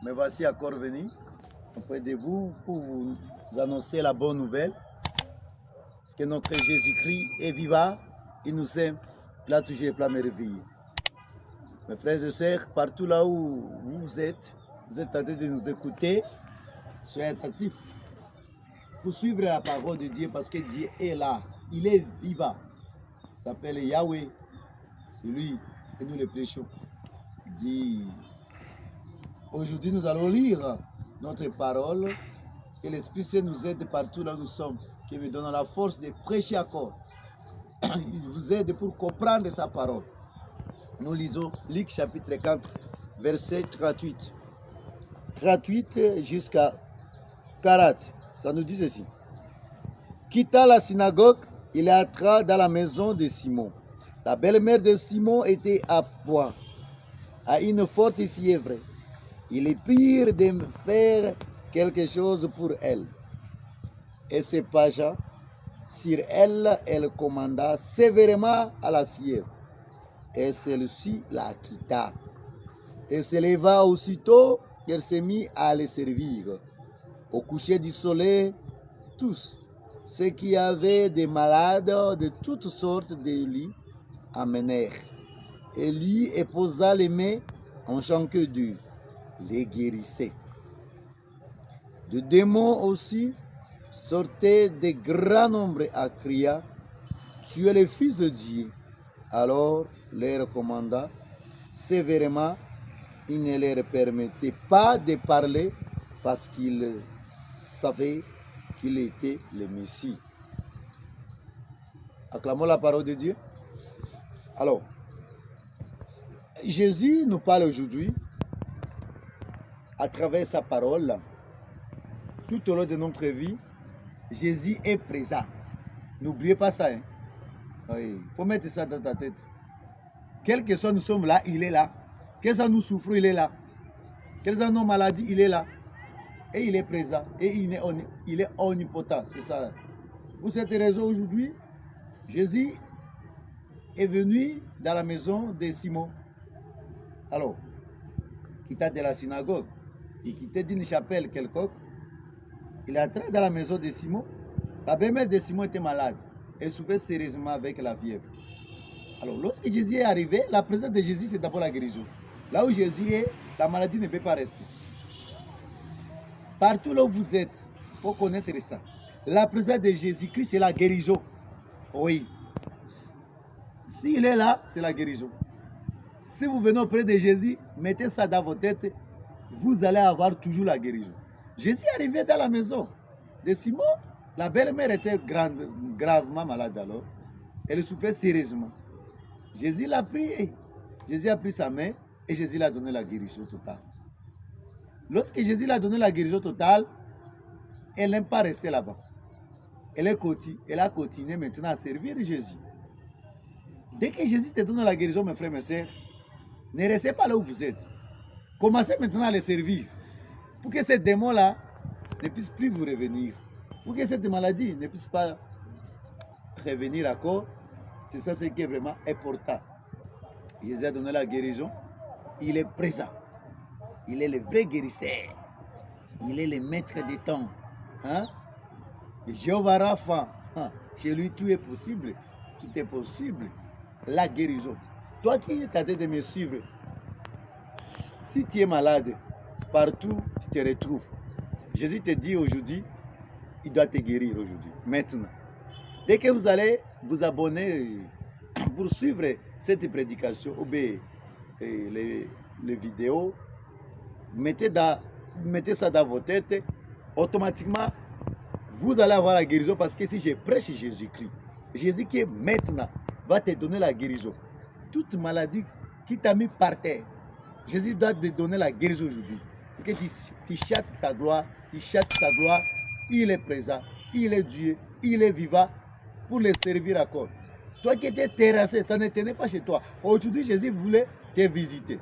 me voici encore venu auprès de vous pour vous annoncer la bonne nouvelle. Parce que notre Jésus-Christ est vivant, il nous aime, il a toujours plein de merveilles. Mes frères et sœurs, partout là où vous êtes en train de nous écouter, soyez attentifs pour suivre la parole de Dieu parce que Dieu est là, il est vivant. Il s'appelle Yahweh, c'est lui que nous le prêchons. Dit, aujourd'hui nous allons lire notre parole, que l'Esprit Saint nous aide partout là où nous sommes, qui me donne la force de prêcher encore. Il vous aide pour comprendre sa parole. Nous lisons Luc chapitre 4, verset 38. 38 jusqu'à 40. Ça nous dit ceci. Quittant la synagogue, il entra dans la maison de Simon. La belle-mère de Simon était à point, à une forte fièvre. Ils prirent de faire quelque chose pour elle. Et se penchant sur elle, elle commanda sévèrement à la fièvre. Et celle-ci la quitta. Et se leva aussitôt qu'elle se mit à les servir. Au coucher du soleil, tous ceux qui avaient des malades de toutes sortes de lui amenèrent. Et lui posa les mains en chacun d'eux, les guérissait. De démons aussi sortaient de grands nombres à crier, tu es le Fils de Dieu. Alors leur commanda sévèrement, il ne leur permettait pas de parler parce qu'ils savaient qu'il était le Messie. Acclamons la parole de Dieu. Alors, Jésus nous parle aujourd'hui à travers sa parole. Tout au long de notre vie, Jésus est présent. N'oubliez pas ça. Hein? Il faut mettre ça dans ta tête. Quel que soit nous sommes là, il est là. Quelles que nous souffrons, il est là. Quelles que nos maladies, il est là. Et il est présent. Et il est omnipotent. C'est ça. Pour cette raison, aujourd'hui, Jésus est venu dans la maison de Simon. Alors, quittant de la synagogue, il quittait d'une chapelle quelconque, il est entré dans la maison de Simon. La belle-mère de Simon était malade. Elle souffrait sérieusement avec la fièvre. Alors, lorsque Jésus est arrivé, la présence de Jésus, c'est d'abord la guérison. Là où Jésus est, la maladie ne peut pas rester. Partout là où vous êtes, il faut connaître ça. La présence de Jésus-Christ, c'est la guérison. Oui. S'il est là, c'est la guérison. Si vous venez auprès de Jésus, mettez ça dans votre tête, vous allez avoir toujours la guérison. Jésus est arrivé dans la maison de Simon. La belle-mère était gravement malade alors. Elle souffrait sérieusement. Jésus l'a pris. Jésus a pris sa main et Jésus l'a donné la guérison totale. Lorsque Jésus l'a donné la guérison totale, elle n'aime pas rester là-bas. Elle a continué maintenant à servir Jésus. Dès que Jésus te donne la guérison, mes frères, mes sœurs, ne restez pas là où vous êtes. Commencez maintenant à les servir. Pour que ces démons-là ne puissent plus vous revenir. Pour que cette maladie ne puisse pas revenir encore. C'est ça ce qui est vraiment important. Jésus a donné la guérison. Il est présent. Il est le vrai guérisseur. Il est le maître des temps. Hein? Jéhovah Rapha. Hein? Chez lui, tout est possible. Tout est possible. La guérison. Toi qui es en train de me suivre, si tu es malade, partout tu te retrouves. Jésus te dit aujourd'hui, il doit te guérir aujourd'hui, maintenant. Dès que vous allez vous abonner pour suivre cette prédication, ou bien les vidéos, mettez ça dans vos têtes, automatiquement, vous allez avoir la guérison parce que si je prêche Jésus-Christ, Jésus qui est maintenant, va te donner la guérison. Toute maladie qui t'a mis par terre, Jésus doit te donner la guérison aujourd'hui. Pour que tu chattes ta gloire, il est présent, il est Dieu, il est vivant pour le servir encore. Toi qui étais terrassé, ça ne tenait pas chez toi. Aujourd'hui, Jésus voulait te visiter.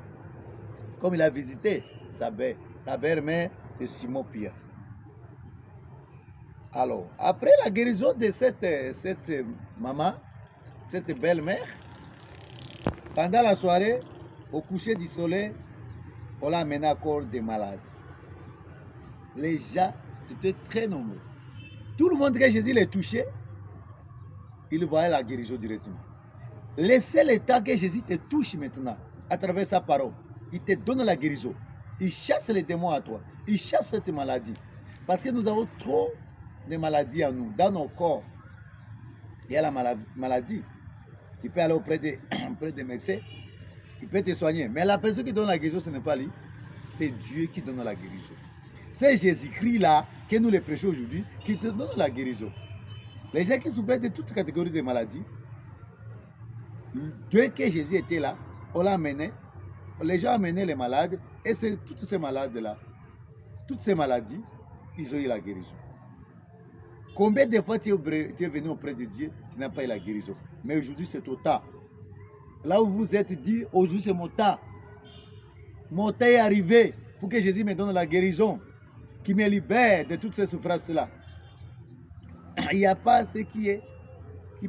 Comme il a visité la belle-mère de Simon Pierre. Alors, après la guérison de cette maman, cette belle-mère, pendant la soirée, au coucher du soleil, on l'a amené encore des malades. Les gens étaient très nombreux. Tout le monde que Jésus les touchait, il voyait la guérison directement. Laissez le temps que Jésus te touche maintenant, à travers sa parole. Il te donne la guérison. Il chasse les démons à toi. Il chasse cette maladie. Parce que nous avons trop de maladies en nous, dans nos corps. Il y a la maladie. Tu peux aller auprès des médecins. Il peut te soigner. Mais la personne qui donne la guérison, ce n'est pas lui. C'est Dieu qui donne la guérison. C'est Jésus-Christ là, que nous les prêchons aujourd'hui, qui te donne la guérison. Les gens qui souffraient de toutes catégories de maladies, dès que Jésus était là, on l'a amené. Les gens amenaient les malades. Et c'est toutes ces malades-là, toutes ces maladies, ils ont eu la guérison. Combien de fois tu es venu auprès de Dieu, tu n'as pas eu la guérison. Mais aujourd'hui, c'est ton temps. Là où vous êtes dit, aujourd'hui, c'est mon temps. Mon temps est arrivé pour que Jésus me donne la guérison, qui me libère de toutes ces souffrances-là. Il n'y a pas ce qui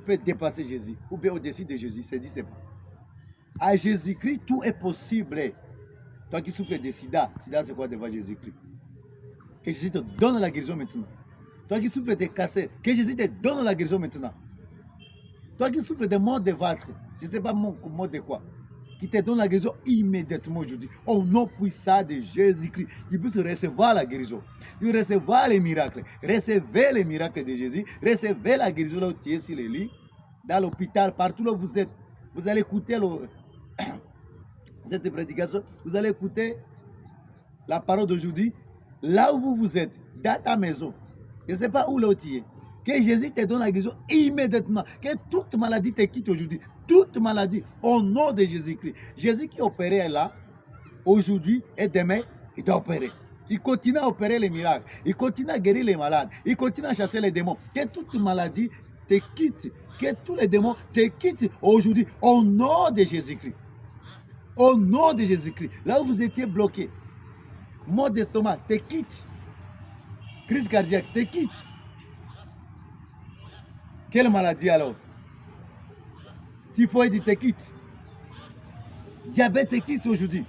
peut dépasser Jésus, ou bien au-dessus de Jésus. C'est dit, c'est pas. À Jésus-Christ, tout est possible. Toi qui souffres de sida, sida c'est quoi devant Jésus-Christ? Que Jésus te donne la guérison maintenant. Toi qui souffres de cancer, que Jésus te donne la guérison maintenant. Toi qui souffres de mort de ventre, je ne sais pas mort de quoi, qui te donne la guérison immédiatement aujourd'hui. Au nom puissant de Jésus-Christ, tu peux recevoir la guérison. Tu peux recevoir les miracles. Recevez les miracles de Jésus. Recevez la guérison là où tu es sur le lit, dans l'hôpital, partout là où vous êtes. Vous allez écouter cette prédication. Vous allez écouter la parole d'aujourd'hui. Là où vous êtes, dans ta maison. Je ne sais pas où là où tu es. Que Jésus te donne la guérison immédiatement. Que toute maladie te quitte aujourd'hui. Toute maladie, au nom de Jésus-Christ. Jésus qui opérait là, aujourd'hui et demain, il doit opérer. Il continue à opérer les miracles. Il continue à guérir les malades. Il continue à chasser les démons. Que toute maladie te quitte. Que tous les démons te quittent aujourd'hui, au nom de Jésus-Christ. Au nom de Jésus-Christ. Là où vous étiez bloqué, mort d'estomac, te quitte. Crise cardiaque, te quitte. Quelle maladie alors? Typhoïde te quitte. Diabète te quitte aujourd'hui.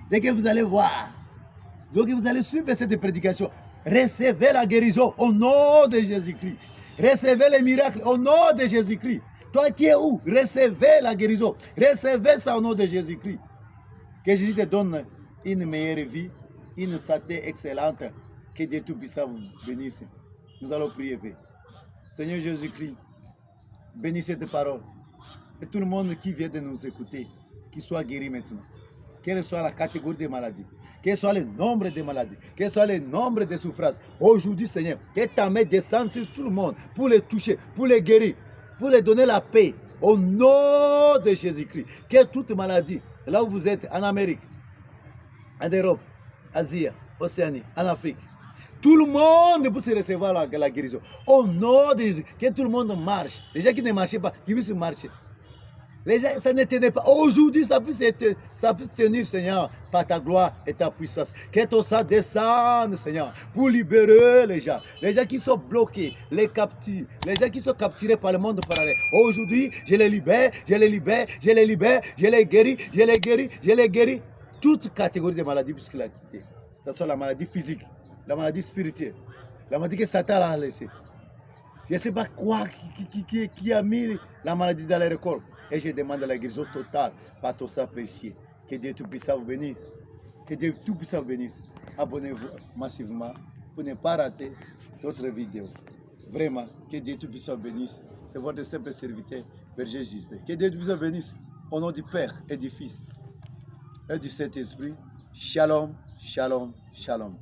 Dès que vous allez voir, donc vous allez suivre cette prédication, recevez la guérison au nom de Jésus-Christ. Recevez les miracles au nom de Jésus-Christ. Toi qui es où? Recevez la guérison. Recevez ça au nom de Jésus-Christ. Que Jésus te donne une meilleure vie, une santé excellente. Que Dieu Tout-Puissant vous bénisse. Nous allons prier. Seigneur Jésus-Christ, bénis cette parole. Et tout le monde qui vient de nous écouter, qu'il soit guéri maintenant. Quelle soit la catégorie des maladies, quel soit le nombre de maladies, quel soit le nombre de souffrances. Aujourd'hui, Seigneur, que ta main descende sur tout le monde pour les toucher, pour les guérir, pour les donner la paix. Au nom de Jésus-Christ. Que toute maladie, là où vous êtes, en Amérique, en Europe, Asie, Océanie, en Afrique, tout le monde peut se recevoir la guérison. Au nom de Jésus, que tout le monde marche. Les gens qui ne marchaient pas, qui puissent marcher. Les gens, ça ne tenait pas. Aujourd'hui, ça puisse tenir, Seigneur, par ta gloire et ta puissance. Que ton sang descende, Seigneur, pour libérer les gens. Les gens qui sont bloqués, les captifs, les gens qui sont capturés par le monde parallèle. Aujourd'hui, je les libère, je les libère, je les libère, je les guéris, je les guéris, je les guéris. Toute catégorie de maladies, puisqu'il a quitté. Que ce soit la maladie physique, la maladie spirituelle, la maladie que Satan a laissée. Je ne sais pas quoi qui a mis la maladie dans les records. Et je demande la guérison totale par ton sang précieux. Que Dieu Tout-Puissant vous bénisse. Que Dieu Tout-Puissant vous bénisse. Abonnez-vous massivement pour ne pas rater d'autres vidéos. Vraiment, que Dieu Tout-Puissant vous bénisse. C'est votre simple serviteur, Berger Gisbert. Que Dieu Tout-Puissant vous bénisse. Au nom du Père et du Fils et du Saint-Esprit. Shalom, shalom, shalom.